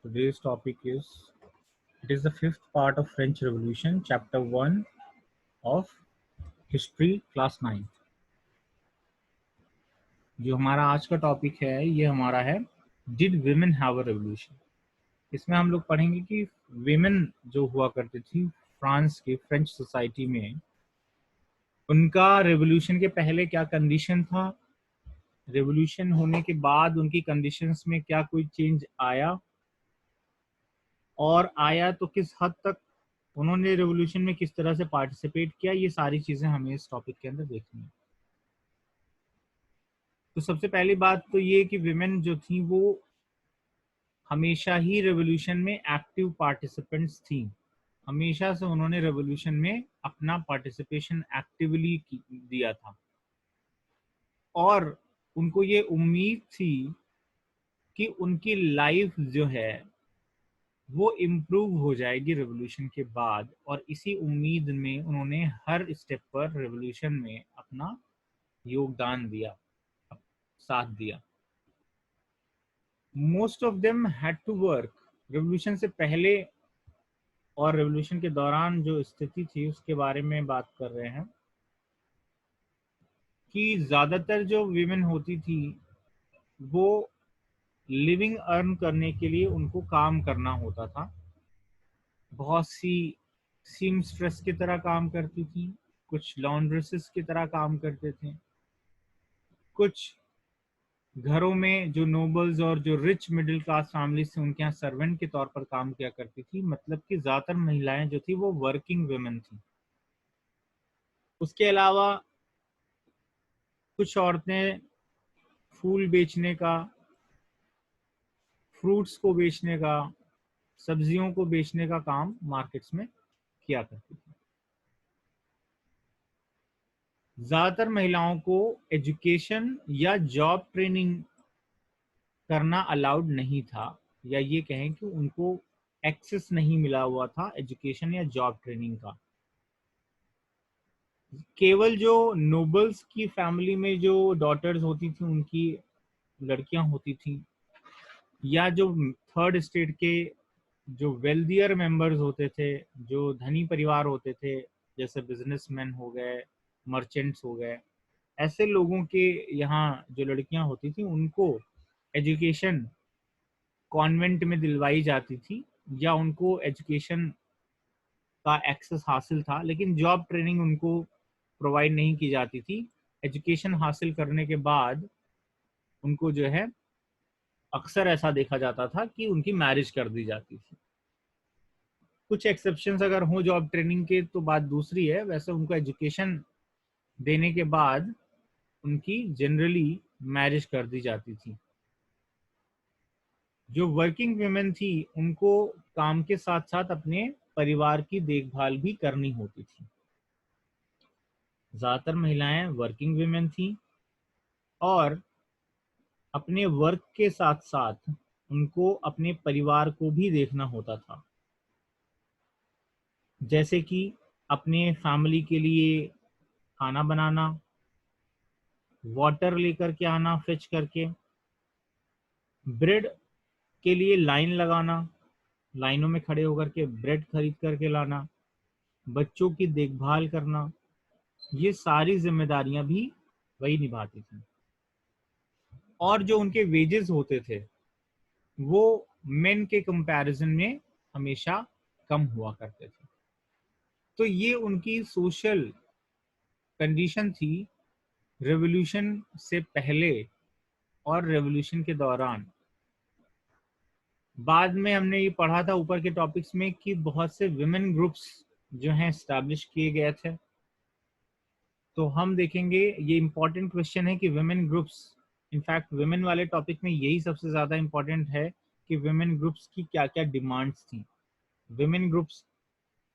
Today's topic is it is the fifth part of French Revolution, chapter 1 of History, class 9. जो हमारा आज का topic है ये हमारा है did women have a revolution. इसमें हम लोग पढ़ेंगे कि विमेन जो हुआ करती थी फ्रांस की फ्रेंच सोसाइटी में, उनका रेवोल्यूशन के पहले क्या कंडीशन था, रेवोल्यूशन होने के बाद उनकी कंडीशंस में क्या कोई चेंज आया, और आया तो किस हद तक उन्होंने रेवोल्यूशन में किस तरह से पार्टिसिपेट किया। ये सारी चीजें हमें इस टॉपिक के अंदर देखनी है। तो सबसे पहली बात तो ये कि विमेन जो थी वो हमेशा ही रेवोल्यूशन में एक्टिव पार्टिसिपेंट्स थी। हमेशा से उन्होंने रेवोल्यूशन में अपना पार्टिसिपेशन एक्टिवली दिया था और उनको ये उम्मीद थी कि उनकी लाइफ जो है वो इम्प्रूव हो जाएगी रेवोल्यूशन के बाद, और इसी उम्मीद में उन्होंने हर स्टेप पर रेवोल्यूशन में अपना योगदान दिया, साथ दिया। Most of them had to work. Revolution से पहले और रेवोल्यूशन के दौरान जो स्थिति थी उसके बारे में बात कर रहे हैं कि ज्यादातर जो वीमेन होती थी वो लिविंग अर्न करने के लिए उनको काम करना होता था। बहुत सी सीमस्ट्रेस की तरह काम करती थी, कुछ लॉन्ड्रेसेस की तरह काम करते थे, कुछ घरों में जो नोबल्स और जो रिच मिडिल क्लास फैमिली से उनके यहाँ सर्वेंट के तौर पर काम किया करती थी। मतलब कि ज्यादातर महिलाएं जो थी वो वर्किंग वुमेन थी। उसके अलावा कुछ औरतें फूल बेचने का, फ्रूट्स को बेचने का, सब्जियों को बेचने का काम मार्केट्स में किया करती थी। ज्यादातर महिलाओं को एजुकेशन या जॉब ट्रेनिंग करना अलाउड नहीं था, या ये कहें कि उनको एक्सेस नहीं मिला हुआ था एजुकेशन या जॉब ट्रेनिंग का। केवल जो नोबल्स की फैमिली में जो डॉटर्स होती थी, उनकी लड़कियां होती थी, या जो थर्ड स्टेट के जो वेल्दियर मेंबर्स होते थे, जो धनी परिवार होते थे, जैसे बिजनेसमैन हो गए, मर्चेंट्स हो गए, ऐसे लोगों के यहाँ जो लड़कियां होती थी उनको एजुकेशन कॉन्वेंट में दिलवाई जाती थी, या उनको एजुकेशन का एक्सेस हासिल था, लेकिन जॉब ट्रेनिंग उनको प्रोवाइड नहीं की जाती थी। एजुकेशन हासिल करने के बाद उनको जो है अक्सर ऐसा देखा जाता था कि उनकी मैरिज कर दी जाती थी। कुछ एक्सेप्शंस अगर हो जॉब ट्रेनिंग के तो बात दूसरी है, वैसे उनको एजुकेशन देने के बाद उनकी जनरली मैरिज कर दी जाती थी। जो वर्किंग वुमेन थी उनको काम के साथ साथ अपने परिवार की देखभाल भी करनी होती थी। ज्यादातर महिलाएं वर्किंग वुमेन थी और अपने वर्क के साथ साथ उनको अपने परिवार को भी देखना होता था, जैसे कि अपने फैमिली के लिए खाना बनाना, वाटर लेकर के आना फेच करके, ब्रेड के लिए लाइन लगाना, लाइनों में खड़े होकर के ब्रेड खरीद करके लाना, बच्चों की देखभाल करना, ये सारी जिम्मेदारियां भी वही निभाती थी। और जो उनके वेजेस होते थे वो मेन के कंपैरिजन में हमेशा कम हुआ करते थे। तो ये उनकी सोशल कंडीशन थी रेवोल्यूशन से पहले और रेवोल्यूशन के दौरान। बाद में हमने ये पढ़ा था ऊपर के टॉपिक्स में कि बहुत से विमेन ग्रुप्स जो हैं एस्टैब्लिश किए गए थे। तो हम देखेंगे, ये इंपॉर्टेंट क्वेश्चन है कि विमेन ग्रुप्स, इनफैक्ट विमेन वाले टॉपिक में यही सबसे ज्यादा इंपॉर्टेंट है कि विमेन ग्रुप्स की क्या क्या डिमांड्स थी, विमेन ग्रुप्स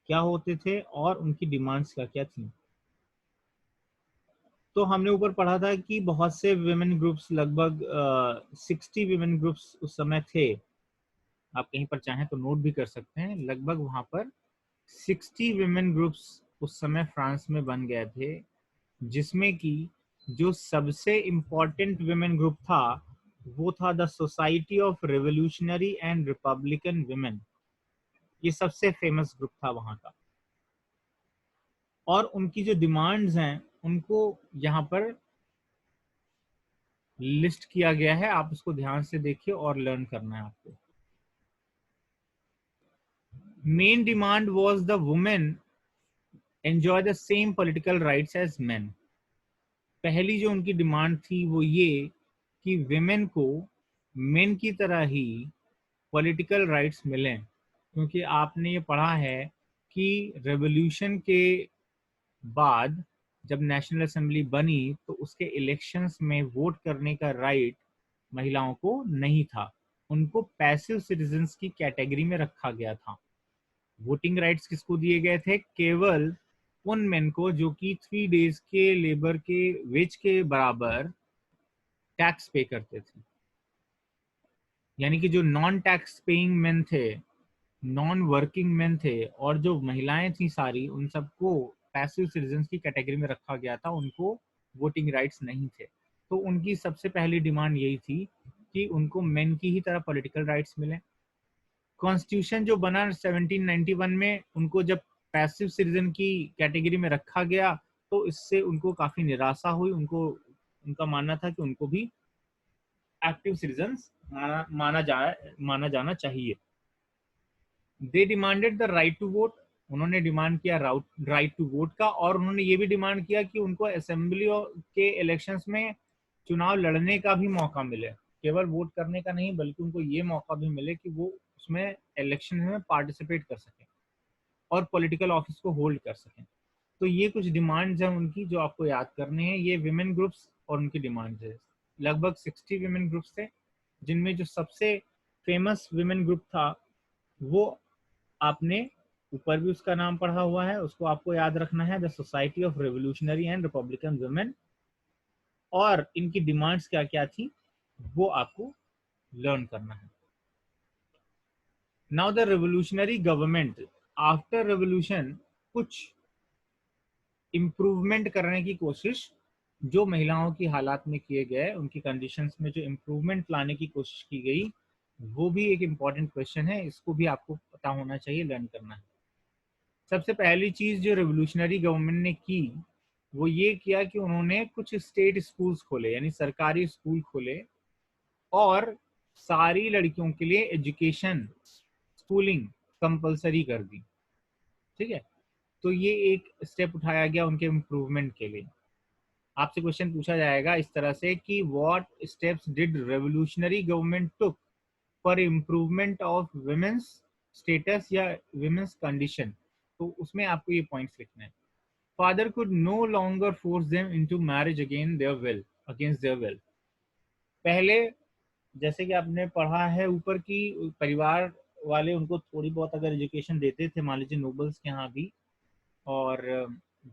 क्या होते थे और उनकी डिमांड्स क्या क्या थी। तो हमने ऊपर पढ़ा था कि बहुत से विमेन ग्रुप्स, लगभग 60 विमेन ग्रुप्स उस समय थे। आप कहीं पर चाहें तो नोट भी कर सकते हैं, लगभग वहां पर 60 विमेन ग्रुप्स उस समय फ्रांस में बन गए थे, जिसमें कि जो सबसे इम्पोर्टेंट विमेन ग्रुप था वो था the society of revolutionary and Republican women. ये सबसे फेमस ग्रुप था वहां का, और उनकी जो डिमांड्स हैं उनको यहाँ पर लिस्ट किया गया है, आप उसको ध्यान से देखिए और लर्न करना है आपको। Main demand was the women enjoy the same political rights as men. पहली जो उनकी डिमांड थी वो ये कि विमेन को मेन की तरह ही पॉलिटिकल राइट्स मिलें, क्योंकि आपने ये पढ़ा है कि रेवोल्यूशन के बाद जब नेशनल असेंबली बनी तो उसके इलेक्शंस में वोट करने का राइट महिलाओं को नहीं था, उनको पैसिव सिटीजन्स की कैटेगरी में रखा गया था। वोटिंग राइट्स किसको दिए गए थे? केवल उन मेन को जो कि 3 days के लेबर के वेज के बराबर टैक्स पे करते थे। यानी कि जो नॉन टैक्स पेइंग मेन थे, नॉन वर्किंग मेन थे, और जो महिलाएं थी सारी, उन सबको पैसिव सिटीजन्स की कैटेगरी में रखा गया था, उनको वोटिंग राइट्स नहीं थे। तो उनकी सबसे पहली डिमांड यही थी कि उनको मेन की ही तरह पॉलिटिकल राइट्स मिले। कॉन्स्टिट्यूशन जो बना 1791 में, उनको जब पैसिव सिटीजन की कैटेगरी में रखा गया तो इससे उनको काफी निराशा हुई। उनको उनका मानना था कि उनको भी एक्टिव सिटीजन्स माना जाना चाहिए। They demanded the right to vote. उन्होंने डिमांड किया राइट टू वोट का, और उन्होंने ये भी डिमांड किया कि उनको असेंबली के इलेक्शंस में चुनाव लड़ने का भी मौका मिले, केवल वोट करने का नहीं बल्कि उनको ये मौका भी मिले कि वो उसमें इलेक्शन में पार्टिसिपेट कर सकें और पॉलिटिकल ऑफिस को होल्ड कर सकें। तो ये कुछ डिमांड्स हैं उनकी जो आपको याद करने हैं। ये विमेन ग्रुप्स और उनकी डिमांड्स है। लगभग 60 विमेन ग्रुप्स थे, जिनमें जो सबसे फेमस विमेन ग्रुप था वो आपने ऊपर भी उसका नाम पढ़ा हुआ है, उसको आपको याद रखना है, the society of revolutionary and Republican women. और इनकी डिमांड्स क्या क्या थी वो आपको लर्न करना है। Now the revolutionary government, after revolution कुछ इम्प्रूवमेंट करने की कोशिश जो महिलाओं की हालात में किए गए, उनकी कंडीशंस में जो इम्प्रूवमेंट लाने की कोशिश की गई, वो भी एक इम्पॉर्टेंट क्वेश्चन है, इसको भी आपको पता होना चाहिए, लर्न करना है। सबसे पहली चीज जो रेवोल्यूशनरी गवर्नमेंट ने की वो ये किया कि उन्होंने कुछ स्टेट स्कूल्स खोले, यानी सरकारी स्कूल खोले, और सारी लड़कियों के लिए एजुकेशन स्कूलिंग कंपलसरी कर दी। ठीक है, तो ये एक स्टेप उठाया गया उनके इम्प्रूवमेंट के लिए। आपसे क्वेश्चन पूछा जाएगा इस तरह से कि what steps did revolutionary government took for improvement of women's status या वुमेन्स कंडीशन, तो उसमें आपको ये पॉइंट्स लिखना है। Father could no longer force them into marriage against their will. पहले जैसे कि आपने पढ़ा है ऊपर की, परिवार वाले उनको थोड़ी बहुत अगर एजुकेशन देते थे, मान लीजिए नोबल्स के यहाँ भी और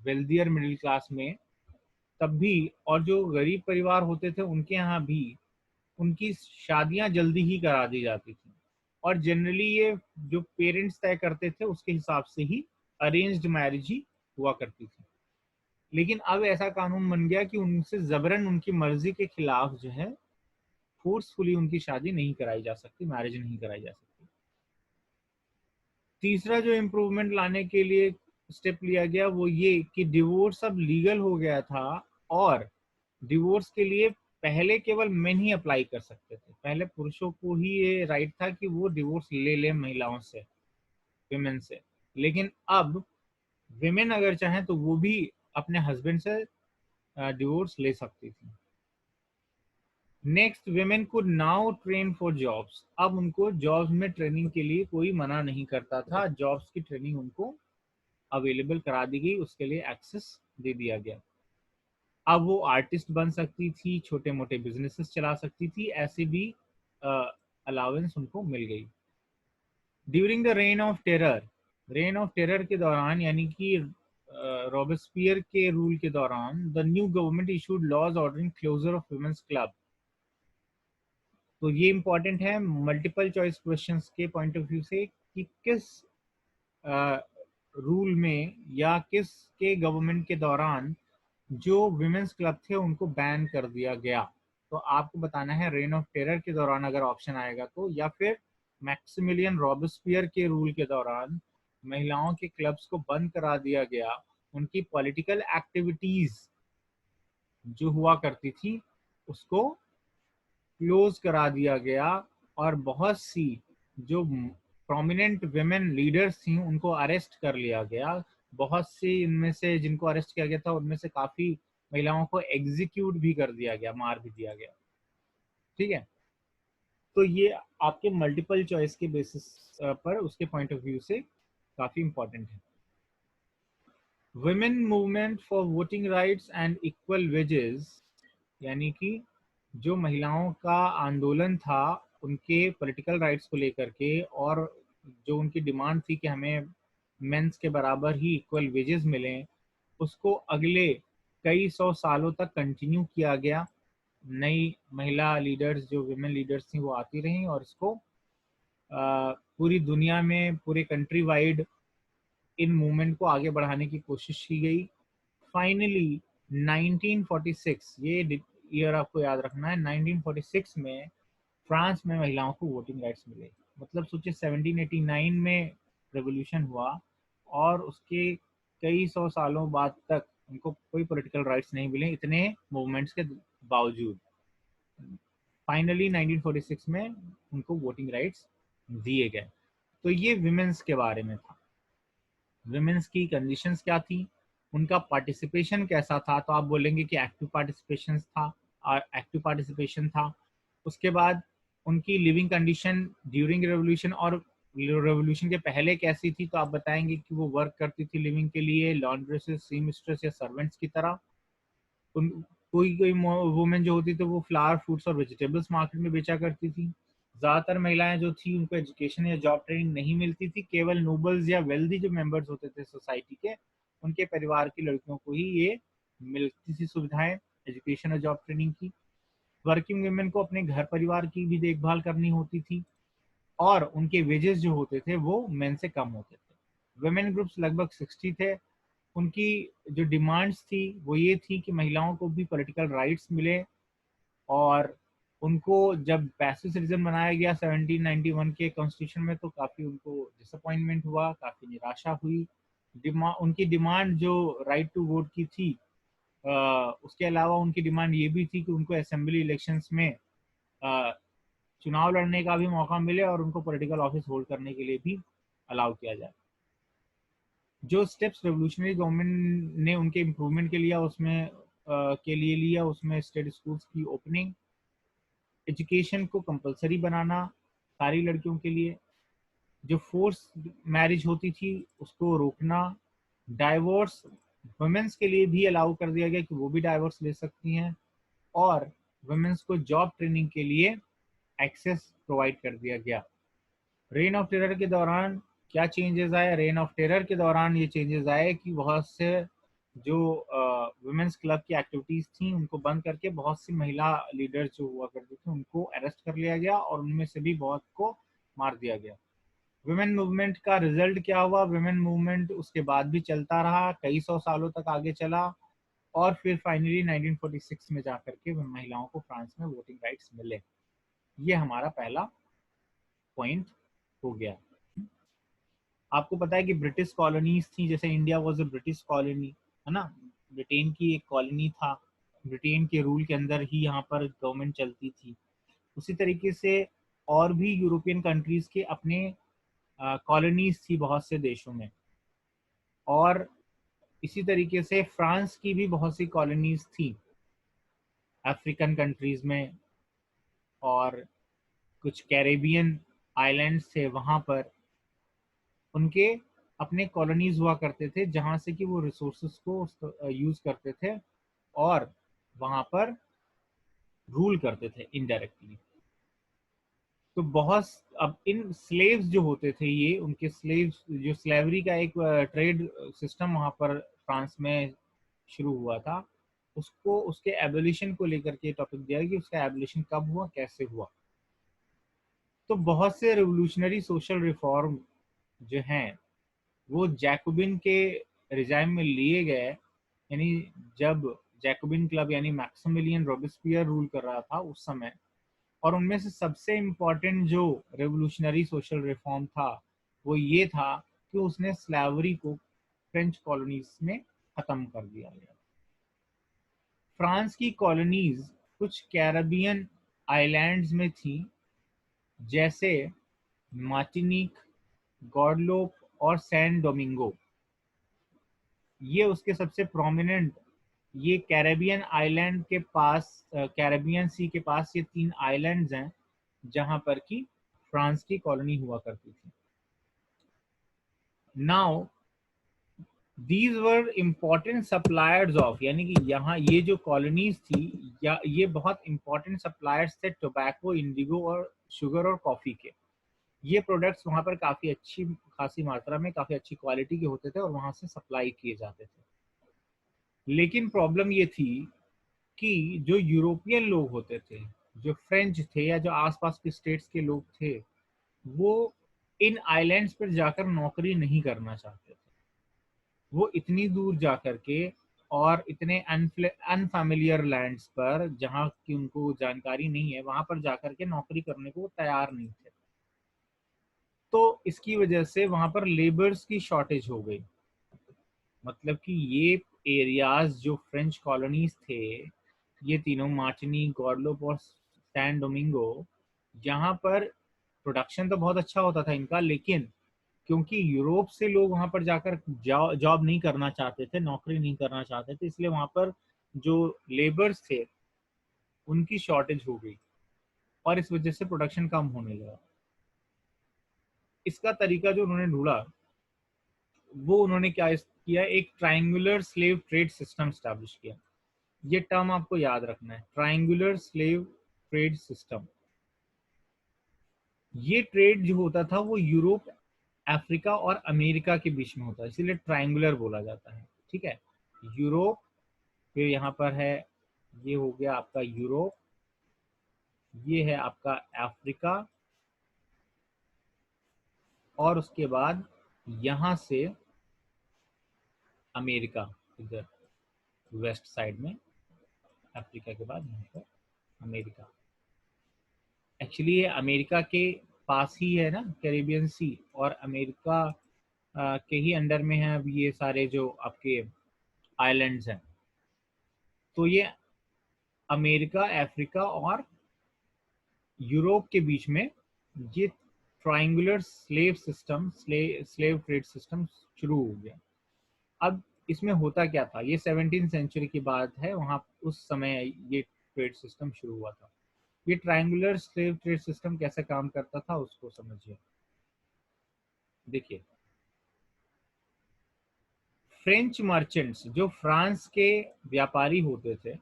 वेल्दियर मिडिल क्लास में तब भी, और जो गरीब परिवार होते थे उनके यहाँ भी उनकी शादियां जल्दी ही करा दी जाती थी, और जनरली ये जो पेरेंट्स तय करते थे उसके हिसाब से ही अरेंज्ड मैरिज ही हुआ करती थी। लेकिन अब ऐसा कानून बन गया कि उनसे जबरन उनकी मर्जी के खिलाफ जो है फोर्सफुली उनकी शादी नहीं कराई जा सकती, मैरिज नहीं कराई जा सकती। तीसरा जो इम्प्रूवमेंट लाने के लिए स्टेप लिया गया वो ये कि डिवोर्स अब लीगल हो गया था, और डिवोर्स के लिए पहले केवल मेन ही अप्लाई कर सकते थे। पहले पुरुषों को ही ये राइट था कि वो डिवोर्स ले ले महिलाओं से, विमेन से, लेकिन अब विमेन अगर चाहें तो वो भी अपने हस्बैंड से डिवोर्स ले सकती थी। Next, women could now train for jobs. अब उनको जॉब्स में ट्रेनिंग के लिए कोई मना नहीं करता था, जॉब्स की ट्रेनिंग उनको अवेलेबल करा दी गई, उसके लिए एक्सेस दे दिया गया। अब वो आर्टिस्ट बन सकती थी, छोटे मोटे बिजनेसेस चला सकती थी, ऐसे भी अलाउंस उनको मिल गई। During the reign of terror के दौरान, यानी कि रॉबेस्पियर के रूल के दौरान, the new government issued laws ordering closure of women's club. तो ये इंपॉर्टेंट है मल्टीपल चॉइस क्वेश्चंस के पॉइंट ऑफ व्यू से कि किस रूल में या किस के गवर्नमेंट के दौरान जो विमेन्स क्लब थे उनको बैन कर दिया गया। तो आपको बताना है रेन ऑफ टेरर के दौरान अगर ऑप्शन आएगा तो, या फिर मैक्सिमिलियन रॉबेस्पियर के रूल के दौरान महिलाओं के क्लब्स को बंद करा दिया गया, उनकी पॉलिटिकल एक्टिविटीज जो हुआ करती थी उसको क्लोज करा दिया गया, और बहुत सी जो प्रोमिनेंट विमेन लीडर्स थी उनको अरेस्ट कर लिया गया। बहुत सी इनमें से जिनको अरेस्ट किया गया था उनमें से काफी महिलाओं को एग्जीक्यूट भी कर दिया गया, मार भी दिया गया। ठीक है, तो ये आपके मल्टीपल चॉइस के बेसिस पर उसके पॉइंट ऑफ व्यू से काफी इंपॉर्टेंट है। Women movement for voting rights and equal wages, यानी कि जो महिलाओं का आंदोलन था उनके पॉलिटिकल राइट्स को लेकर के, और जो उनकी डिमांड थी कि हमें मेंस के बराबर ही इक्वल वेजेस मिलें, उसको अगले कई सौ सालों तक कंटिन्यू किया गया। नई महिला लीडर्स जो विमेन लीडर्स थी वो आती रहीं, और इसको पूरी दुनिया में पूरे कंट्री वाइड इन मूवमेंट को आगे बढ़ाने की कोशिश की गई। फाइनली 1946, ये ईयर आपको याद रखना है, 1946 में फ्रांस में महिलाओं को वोटिंग राइट्स मिले। मतलब सोचिए 1789 में रेवोल्यूशन हुआ और उसके कई सौ सालों बाद तक उनको कोई पॉलिटिकल राइट्स नहीं मिले, इतने मूवमेंट्स के बावजूद। फाइनली 1946 में उनको वोटिंग राइट्स दिए गए। तो ये विमेंस के बारे में था, विमेंस की कंडीशंस क्या थी, उनका पार्टिसिपेशन कैसा था। तो आप बोलेंगे कि एक्टिव पार्टिसिपेशन था। उसके बाद उनकी लिविंग कंडीशन ड्यूरिंग रेवोल्यूशन और रेवोल्यूशन के पहले कैसी थी, तो आप बताएंगे कि वो वर्क करती थी लिविंग के लिए लॉन्ड्रेसेस, सी मिस्ट्रेस या सर्वेंट्स की तरह। उन कोई कोई वुमेन जो होती थी वो फ्लावर, फ्रूट्स और वेजिटेबल्स मार्केट में बेचा करती थी। ज्यादातर महिलाएं जो थी उनको एजुकेशन या जॉब ट्रेनिंग नहीं मिलती थी, केवल नोबल्स या वेल्दी जो मेंबर्स होते थे सोसाइटी के, उनके परिवार की लड़कियों को ही ये मिलती थी सुविधाएं एजुकेशन और जॉब ट्रेनिंग की। वर्किंग वुमेन को अपने घर परिवार की भी देखभाल करनी होती थी, और उनके वेजेस जो होते थे वो मेन से कम होते थे। वुमेन ग्रुप्स लगभग 60 थे। उनकी जो डिमांड्स थी वो ये थी कि महिलाओं को भी पॉलिटिकल राइट्स मिले, और उनको जब पैसिव सिटीजन बनाया गया 1791 के कॉन्स्टिट्यूशन में तो काफ़ी उनको डिसअपॉइंटमेंट हुआ, काफ़ी निराशा हुई। उनकी डिमांड जो राइट टू वोट की थी, उसके अलावा उनकी डिमांड ये भी थी कि उनको असेंबली इलेक्शंस में चुनाव लड़ने का भी मौका मिले और उनको पॉलिटिकल ऑफिस होल्ड करने के लिए भी अलाउ किया जाए। जो स्टेप्स रेवोल्यूशनरी गवर्नमेंट ने उनके इम्प्रूवमेंट के लिया उसमें के लिए लिया, उसमें स्टेट स्कूल्स की ओपनिंग, एजुकेशन को कंपलसरी बनाना सारी लड़कियों के लिए, जो फोर्स मैरिज होती थी उसको रोकना, डाइवोर्स वुमेन्स के लिए भी अलाउ कर दिया गया कि वो भी डाइवोर्स ले सकती हैं, और वुमेन्स को जॉब ट्रेनिंग के लिए एक्सेस प्रोवाइड कर दिया गया। रेन ऑफ टेरर के दौरान क्या चेंजेस आए? रेन ऑफ टेरर के दौरान ये चेंजेस आए कि बहुत से जो वुमेन्स क्लब की एक्टिविटीज थी उनको बंद करके बहुत सी महिला लीडर्स जो हुआ करती थी उनको अरेस्ट कर लिया गया, और उनमें से भी बहुत को मार दिया गया। वुमेन मूवमेंट का रिजल्ट क्या हुआ? वुमेन मूवमेंट उसके बाद भी चलता रहा, कई सौ सालों तक आगे चला, और फिर फाइनली 1946 में जाकर के महिलाओं को फ्रांस में वोटिंग राइट्स मिले। ये हमारा पहला पॉइंट हो गया। आपको पता है कि ब्रिटिश कॉलोनीज थी, जैसे India was a British colony, है ना, ब्रिटेन की एक कॉलोनी था, ब्रिटेन के रूल के अंदर ही यहाँ पर गवर्नमेंट चलती थी। उसी तरीके से और भी यूरोपियन कंट्रीज के अपने कॉलोनीज थी बहुत से देशों में, और इसी तरीके से फ्रांस की भी बहुत सी कॉलोनीज थी अफ्रीकन कंट्रीज में, और कुछ कैरेबियन आइलैंड्स थे वहाँ पर, उनके अपने कॉलोनीज हुआ करते थे जहाँ से कि वो रिसोर्सेज को यूज करते थे और वहाँ पर रूल करते थे इनडायरेक्टली। तो बहुत अब इन स्लेव्स जो होते थे, ये उनके स्लेव्स, जो स्लेवरी का एक ट्रेड सिस्टम वहाँ पर फ्रांस में शुरू हुआ था, उसको उसके एबोलिशन को लेकर के टॉपिक दिया कि उसका एबोलिशन कब हुआ, कैसे हुआ। तो बहुत से रिवोल्यूशनरी सोशल रिफॉर्म जो हैं वो जैकोबिन के रिजाइम में लिए गए, यानी जब जैकोबिन क्लब यानी मैक्सिमिलियन रॉबेस्पियर रूल कर रहा था उस समय, और उनमें से सबसे इम्पोर्टेंट जो रेवोल्यूशनरी सोशल रिफॉर्म था वो ये था कि उसने स्लेवरी को फ्रेंच कॉलोनीज में खत्म कर दिया गया। फ्रांस की कॉलोनीज कुछ कैरेबियन आइलैंड्स में थी, जैसे मार्टिनिक, गॉडलोप और सैन डोमिंगो। ये उसके सबसे प्रोमिनेंट, ये कैरेबियन आइलैंड के पास, कैरेबियन सी के पास ये 3 आइलैंड्स हैं जहां पर की फ्रांस की कॉलोनी हुआ करती थी। Now these were important suppliers of, यानी कि यहाँ ये जो कॉलोनीज थी या ये बहुत इंपॉर्टेंट सप्लायर्स थे टोबैको, इंडिगो और शुगर और कॉफी के। ये प्रोडक्ट्स वहाँ पर काफ़ी अच्छी खासी मात्रा में काफ़ी अच्छी क्वालिटी के होते थे और वहाँ से सप्लाई किए जाते थे। लेकिन प्रॉब्लम ये थी कि जो यूरोपियन लोग होते थे, जो फ्रेंच थे या जो आसपास के स्टेट्स के लोग थे, वो इन आइलैंड्स पर जाकर नौकरी नहीं करना चाहते थे। वो इतनी दूर जाकर के और इतने अनफैमिलियर लैंड्स पर जहाँ की उनको जानकारी नहीं है, वहां पर जाकर के नौकरी करने को तैयार नहीं थे। तो इसकी वजह से वहां पर लेबर्स की शॉर्टेज हो गई। मतलब कि ये एरियाज जो फ्रेंच कॉलोनीज थे, ये तीनों मार्टिनिक, गॉडलोप और सैन डोमिंगो, यहाँ पर प्रोडक्शन तो बहुत अच्छा होता था इनका, लेकिन क्योंकि यूरोप से लोग वहां पर जाकर जॉब नहीं करना चाहते थे, नौकरी नहीं करना चाहते थे, इसलिए वहां पर जो लेबर्स थे उनकी शॉर्टेज हो गई और इस वजह से प्रोडक्शन कम होने लगा। इसका तरीका जो उन्होंने ढूंढा वो उन्होंने क्या किया, एक triangular slave trade system establish किया। ये टर्म आपको याद रखना है, ट्रायंगुलर स्लेव ट्रेड सिस्टम। ये ट्रेड जो होता था वो यूरोप, अफ्रीका और अमेरिका के बीच में होता है, इसीलिए ट्रायंगुलर बोला जाता है। ठीक है, यूरोप, फिर यहाँ पर है, ये हो गया आपका यूरोप, ये है आपका अफ्रीका, और उसके बाद यहाँ से अमेरिका, इधर वेस्ट साइड में, अफ्रीका के बाद यहाँ पर अमेरिका। एक्चुअली ये अमेरिका के पास ही है ना कैरिबियन सी, और अमेरिका के ही अंडर में है अब ये सारे जो आपके आइलैंड्स हैं। तो ये अमेरिका, अफ्रीका और यूरोप के बीच में ये triangular slave system, slave trade system शुरू हो गया। अब इसमें होता क्या था, ये 17वीं सेंचुरी की बात है, वहां उस समय ये ट्रेड सिस्टम शुरू हुआ था। ये ट्रायंगुलर स्लेव ट्रेड सिस्टम कैसे काम करता था उसको समझिए। देखिए, फ्रेंच मर्चेंट्स जो फ्रांस के व्यापारी होते थे,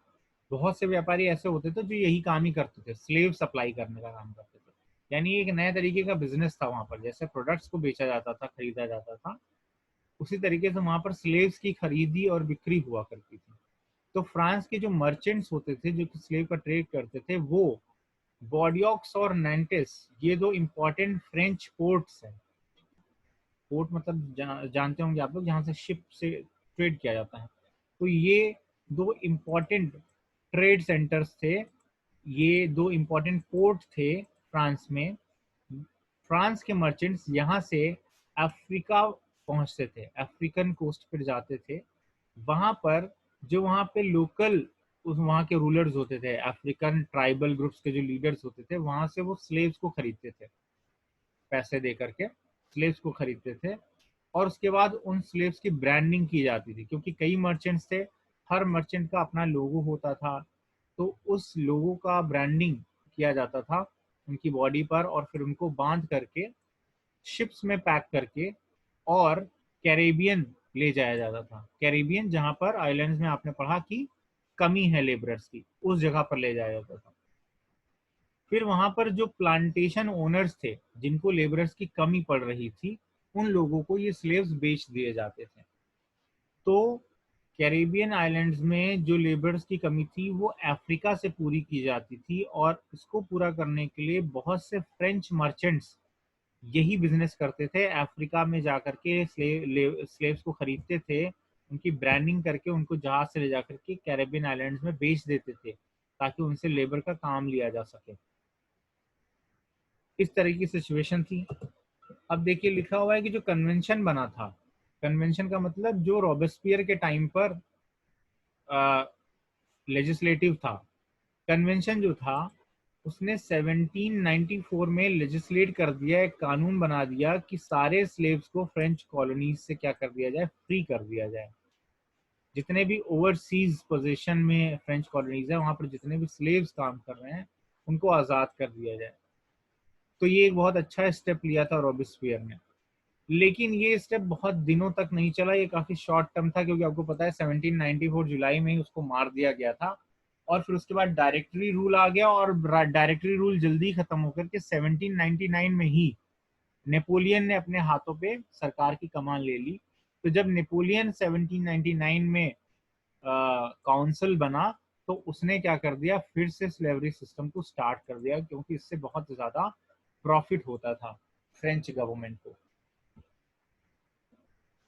बहुत से व्यापारी ऐसे होते थे जो यही काम ही करते थे, स्लेव सप्लाई करने का काम करते थे। यानी एक नए तरीके का बिजनेस था वहां पर, जैसे प्रोडक्ट्स को बेचा जाता था, खरीदा जाता था, उसी तरीके से वहां पर स्लेव्स की खरीदी और बिक्री हुआ करती थी। तो फ्रांस के जो मर्चेंट्स होते थे जो कि स्लेव का ट्रेड करते थे, वो बॉर्डियोक्स और नैंटिस, ये दो इंपॉर्टेंट फ्रेंच पोर्ट्स हैं। पोर्ट मतलब जानते होंगे आप लोग, जहाँ से शिप से ट्रेड किया जाता है। तो ये दो इम्पोर्टेंट ट्रेड सेंटर्स थे, ये दो इम्पोर्टेंट पोर्ट थे फ्रांस में। फ्रांस के मर्चेंट्स यहाँ से अफ्रीका पहुंचते थे, अफ्रीकन कोस्ट पर जाते थे। वहां पर जो वहाँ पे लोकल उस वहाँ के रूलर्स होते थे, अफ्रीकन ट्राइबल ग्रुप्स के जो लीडर्स होते थे, वहां से वो स्लेव्स को खरीदते थे, पैसे दे करके स्लेव्स को खरीदते थे। और उसके बाद उन स्लेव्स की ब्रांडिंग की जाती थी, क्योंकि कई मर्चेंट्स थे, हर मर्चेंट का अपना लोगो होता था, तो उस लोगो का ब्रांडिंग किया जाता था उनकी बॉडी पर, और फिर उनको बांध करके शिप्स में पैक करके और कैरेबियन ले जाया जाता था। कैरेबियन जहां पर आइलैंड्स में आपने पढ़ा कि कमी है लेबरर्स की, उस जगह पर ले जाया जाता था। फिर वहां पर जो प्लांटेशन ओनर्स थे, जिनको लेबरर्स की कमी पड़ रही थी, उन लोगों को ये स्लेव्स बेच दिए जाते थे। तो कैरेबियन आइलैंड्स में जो लेबर्स की कमी थी वो अफ्रीका से पूरी की जाती थी, और इसको पूरा करने के लिए बहुत से फ्रेंच मर्चेंट्स यही बिजनेस करते थे, अफ्रीका में जाकर के स्लेव्स को खरीदते थे उनकी ब्रांडिंग करके उनको जहाज से ले जाकर के कैरेबियन आइलैंड्स में बेच देते थे ताकि उनसे लेबर का काम लिया जा सके। इस तरह की सिचुएशन थी। अब देखिए लिखा हुआ है कि जो कन्वेंशन बना था, कन्वेंशन का मतलब जो रॉबेस्पियर के टाइम पर लेजिस्लेटिव था, कन्वेंशन जो था उसने 1794 में लेजिस्लेट कर दिया, एक कानून बना दिया कि सारे स्लेव्स को फ्रेंच कॉलोनीज से क्या कर दिया जाए, फ्री कर दिया जाए। जितने भी ओवरसीज पोजीशन में फ्रेंच कॉलोनीज है वहां पर जितने भी स्लेव्स काम कर रहे हैं उनको आजाद कर दिया जाए। तो ये एक बहुत अच्छा स्टेप लिया था रॉबेस्पियर ने। लेकिन ये स्टेप बहुत दिनों तक नहीं चला, ये काफी शॉर्ट टर्म था, क्योंकि आपको पता है 1794 जुलाई में ही उसको मार दिया गया था। और फिर उसके बाद डायरेक्टरी रूल आ गया, और डायरेक्टरी रूल जल्दी खत्म होकर के 1799 में ही नेपोलियन ने अपने हाथों पे सरकार की कमान ले ली। तो जब नेपोलियन 1799 में काउंसिल बना तो उसने क्या कर दिया, फिर से स्लेवरी सिस्टम को स्टार्ट कर दिया, क्योंकि इससे बहुत ज्यादा प्रॉफिट होता था फ्रेंच गवर्नमेंट को।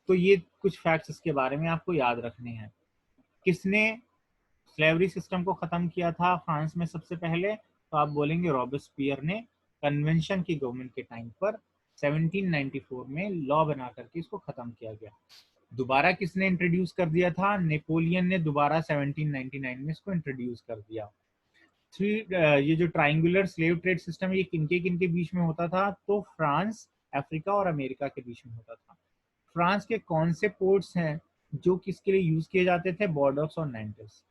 तो ये कुछ फैक्ट्स इसके बारे में आपको याद रखने हैं। किसने स्लेवरी सिस्टम को खत्म किया था फ्रांस में सबसे पहले, तो आप बोलेंगे रॉबेस्पियर ने कन्वेंशन की गवर्नमेंट के टाइम पर 1794 में लॉ बना करके इसको खत्म किया गया। दोबारा किसने इंट्रोड्यूस कर दिया था, नेपोलियन ने दोबारा 1799 में इसको इंट्रोड्यूस कर दिया। थ्री ये जो ट्राइंगुलर स्लेव ट्रेड सिस्टम ये किनके किनके बीच में होता था, तो फ्रांस, अफ्रीका और अमेरिका के बीच में होता था। फ्रांस के कौन से पोर्ट्स हैं जो किसके लिए यूज किए जाते थे, बॉर्डोक्स और नैंटिस।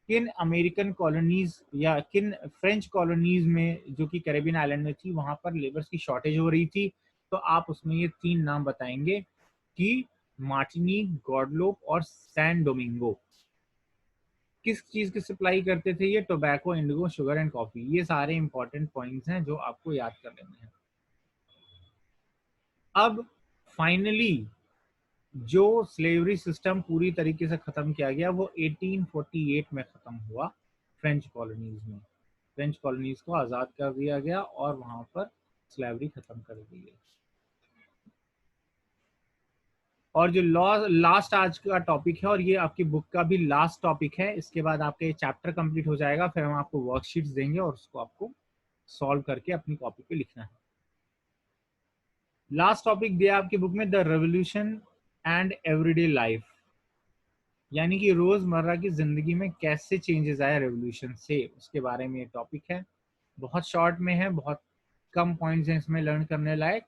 किन अमेरिकन कॉलोनीज या किन फ्रेंच कॉलोनीज में जो कि कैरेबियन आइलैंड में थी वहां पर लेबर्स की शॉर्टेज हो रही थी, तो आप उसमें ये तीन नाम बताएंगे कि मार्टिनिक, गॉडलोप और सैन डोमिंगो। किस चीज की सप्लाई करते थे ये, tobacco, Indigo, sugar and coffee. ये सारे इंपॉर्टेंट पॉइंट्स हैं जो आपको याद कर लेने हैं। अब फाइनली जो स्लेवरी सिस्टम पूरी तरीके से खत्म किया गया वो 1848 में खत्म हुआ फ्रेंच कॉलोनीज में। फ्रेंच कॉलोनीज को आजाद कर दिया गया और वहां पर स्लेवरी खत्म कर दी गई। और जो लास्ट आज का टॉपिक है, और ये आपकी बुक का भी लास्ट टॉपिक है, इसके बाद आपका ये चैप्टर कंप्लीट हो जाएगा, फिर हम आपको वर्कशीट्स देंगे और उसको आपको सॉल्व करके अपनी कॉपी पे लिखना है। लास्ट टॉपिक दिया आपकी बुक में, the revolution and everyday life, यानी कि रोजमर्रा की जिंदगी में कैसे चेंजेस आए रेवोल्यूशन से, उसके बारे में ये टॉपिक है। बहुत शॉर्ट में है, बहुत कम पॉइंट्स हैं इसमें लर्न करने लायक,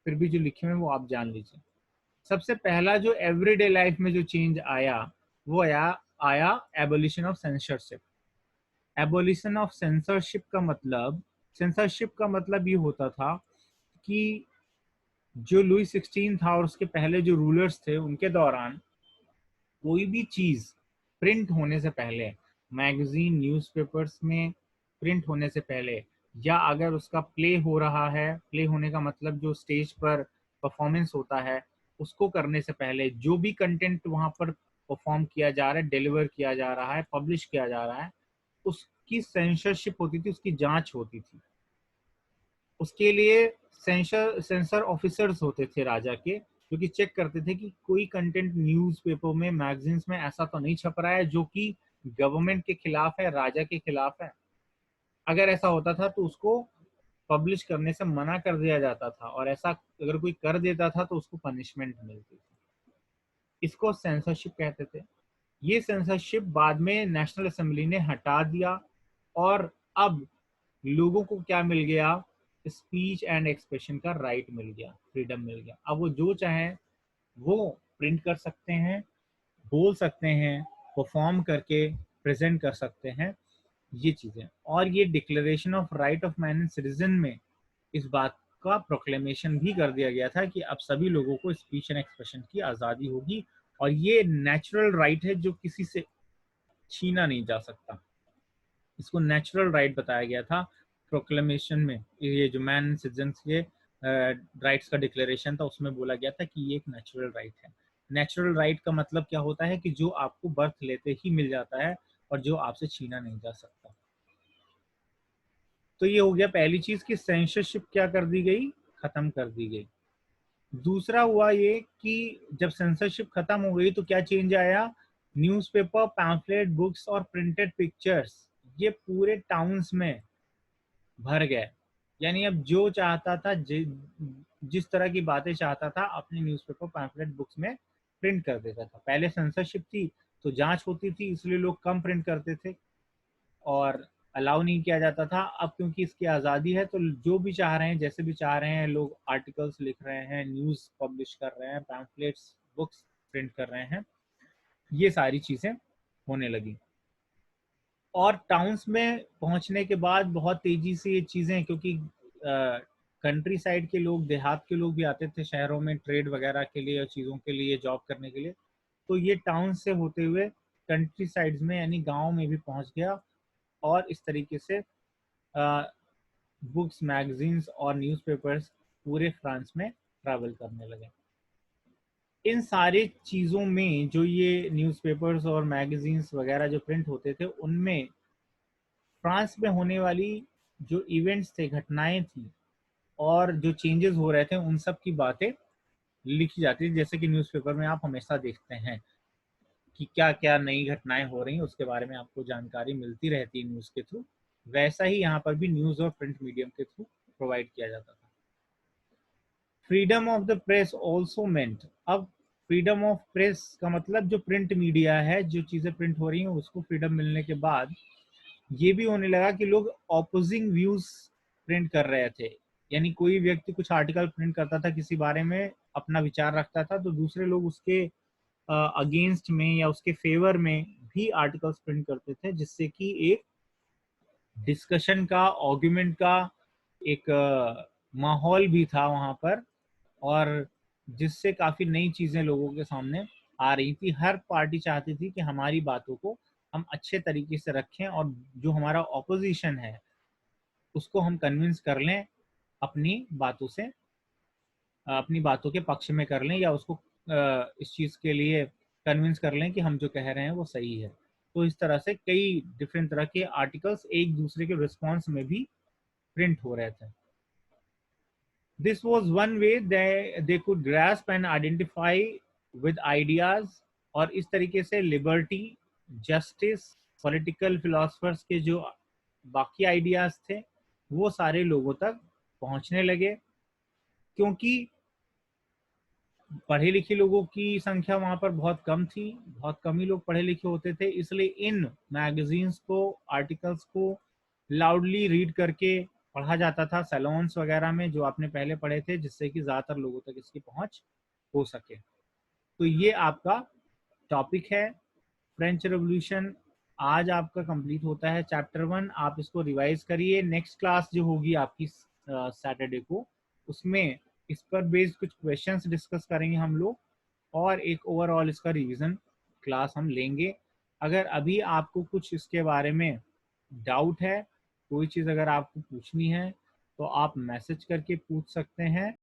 फिर भी जो लिखे हुए वो आप जान लीजिए। सबसे पहला जो एवरीडे लाइफ में जो चेंज आया वो आया abolition of censorship. Abolition of censorship का मतलब ये होता था कि जो लुई 16 था और उसके पहले जो रूलर्स थे उनके दौरान कोई भी चीज प्रिंट होने से पहले, मैगजीन, न्यूज़पेपर्स में प्रिंट होने से पहले, या अगर उसका प्ले हो रहा है, प्ले होने का मतलब जो स्टेज पर परफॉर्मेंस होता है, उसको करने से पहले जो भी कंटेंट वहां पर परफॉर्म किया जा रहा है, डिलीवर किया जा रहा है, पब्लिश किया जा रहा है, उसकी सेंसरशिप होती थी, उसकी जांच होती थी। उसके लिए सेंसर ऑफिसर्स होते थे राजा के, जो कि चेक करते थे कि कोई कंटेंट न्यूज़पेपर में, मैगजीन्स में ऐसा तो नहीं छप रहा है जो कि गवर्नमेंट के खिलाफ है, राजा के खिलाफ है। अगर ऐसा होता था तो उसको पब्लिश करने से मना कर दिया जाता था, और ऐसा अगर कोई कर देता था तो उसको पनिशमेंट मिलती थी। इसको सेंसरशिप कहते थे। ये सेंसरशिप बाद में नेशनल असेंबली ने हटा दिया, और अब लोगों को क्या मिल गया, स्पीच एंड एक्सप्रेशन का राइट मिल गया, फ्रीडम मिल गया। अब वो जो चाहें वो प्रिंट कर सकते हैं, बोल सकते हैं, परफॉर्म करके प्रेजेंट कर सकते हैं, ये चीजें। और ये declaration of right of man and citizen में इस बात का प्रोक्लेमेशन भी कर दिया गया था कि अब सभी लोगों को स्पीच एंड एक्सप्रेशन की आज़ादी होगी, और ये नेचुरल राइट है जो किसी से छीना नहीं जा सकता। इसको नेचुरल राइट बताया गया था प्रोक्लेमेशन में। ये जो मैन सिटीजन्स के राइट्स का डिक्लेरेशन था उसमें बोला गया था कि ये एक नेचुरल राइट है। नेचुरल राइट का मतलब क्या होता है कि जो आपको बर्थ लेते ही मिल जाता है और जो आपसे छीना नहीं जा सकता। तो ये हो गया पहली चीज कि सेंसरशिप क्या कर दी गई, खत्म कर दी गई। दूसरा हुआ ये कि जब सेंसरशिप खत्म हो गई तो क्या चेंज आया, न्यूज़पेपर, पैम्फलेट, बुक्स और प्रिंटेड पिक्चर्स ये पूरे टाउन्स में भर गए। यानी अब जो चाहता था, जिस तरह की बातें चाहता था अपने न्यूज़पेपर, पैम्फलेट, बुक्स में प्रिंट कर देता था। पहले सेंसरशिप थी तो जांच होती थी, इसलिए लोग कम प्रिंट करते थे और अलाउ नहीं किया जाता था। अब क्योंकि इसकी आज़ादी है तो जो भी चाह रहे हैं, जैसे भी चाह रहे हैं, लोग आर्टिकल्स लिख रहे हैं, न्यूज़ पब्लिश कर रहे हैं, पैम्फलेट्स, बुक्स प्रिंट कर रहे हैं, ये सारी चीज़ें होने लगी। और टाउन्स में पहुंचने के बाद बहुत तेजी से ये चीज़ें, क्योंकि कंट्री साइड के लोग, देहात के लोग भी आते थे शहरों में ट्रेड वगैरह के लिए और चीज़ों के लिए, जॉब करने के लिए, तो ये टाउन से होते हुए कंट्री साइड्स में यानी गांव में भी पहुंच गया और इस तरीके से बुक्स, मैगजीन्स और न्यूज़पेपर्स पूरे फ्रांस में ट्रैवल करने लगे। इन सारी चीज़ों में जो ये न्यूज़पेपर्स और मैगजीन्स वगैरह जो प्रिंट होते थे, उनमें फ्रांस में होने वाली जो इवेंट्स थे, घटनाएं थी और जो चेंजेस हो रहे थे, उन सब की बातें लिखी जाती थी। जैसे कि न्यूज़पेपर में आप हमेशा देखते हैं कि क्या क्या नई घटनाएं हो रही हैं, उसके बारे में आपको जानकारी मिलती रहती है न्यूज़ के थ्रू। वैसा ही यहाँ पर भी न्यूज़ और प्रिंट मीडियम के थ्रू प्रोवाइड किया जाता था। Freedom of the press also मेंट, अब फ्रीडम ऑफ प्रेस का मतलब जो प्रिंट मीडिया है, जो चीज़ें प्रिंट हो रही हैं उसको फ्रीडम मिलने के बाद ये भी होने लगा कि लोग ऑपोजिंग व्यूज प्रिंट कर रहे थे। यानी कोई व्यक्ति कुछ आर्टिकल प्रिंट करता था, किसी बारे में अपना विचार रखता था, तो दूसरे लोग उसके अगेंस्ट में या उसके फेवर में भी आर्टिकल्स प्रिंट करते थे, जिससे कि एक डिस्कशन का, आर्गुमेंट का एक माहौल भी था वहां पर, और जिससे काफी नई चीजें लोगों के सामने आ रही थी। हर पार्टी चाहती थी कि हमारी बातों को हम अच्छे तरीके से रखें और जो हमारा ऑपोजिशन है उसको हम कन्विंस कर लें अपनी बातों से, अपनी बातों के पक्ष में कर लें, या उसको इस चीज़ के लिए कन्विंस कर लें कि हम जो कह रहे हैं वो सही है। तो इस तरह से कई डिफरेंट तरह के आर्टिकल्स एक दूसरे के रिस्पॉन्स में भी प्रिंट हो रहे थे। This was one way they could grasp and identify with ideas, और इस तरीके से लिबर्टी, जस्टिस, पॉलिटिकल फिलोसफर्स के जो बाकी आइडियाज थे वो सारे लोगों तक पहुंचने लगे। क्योंकि पढ़े लिखे लोगों की संख्या वहां पर बहुत कम थी, बहुत कम ही लोग पढ़े लिखे होते थे, इसलिए इन मैगजीन्स को, आर्टिकल्स को लाउडली रीड करके पढ़ा जाता था सैलून्स वगैरह में, जो आपने पहले पढ़े थे, जिससे कि ज़्यादातर लोगों तक इसकी पहुंच हो सके। तो ये आपका टॉपिक है फ्रेंच रेवोल्यूशन। आज आपका कंप्लीट होता है चैप्टर 1। आप इसको रिवाइज करिए। नेक्स्ट क्लास जो होगी आपकी सैटरडे को, उसमें इस पर बेस्ड कुछ क्वेश्चंस डिस्कस करेंगे हम लोग, और एक ओवरऑल इसका रिवीजन क्लास हम लेंगे। अगर अभी आपको कुछ इसके बारे में डाउट है, कोई चीज़ अगर आपको पूछनी है, तो आप मैसेज करके पूछ सकते हैं।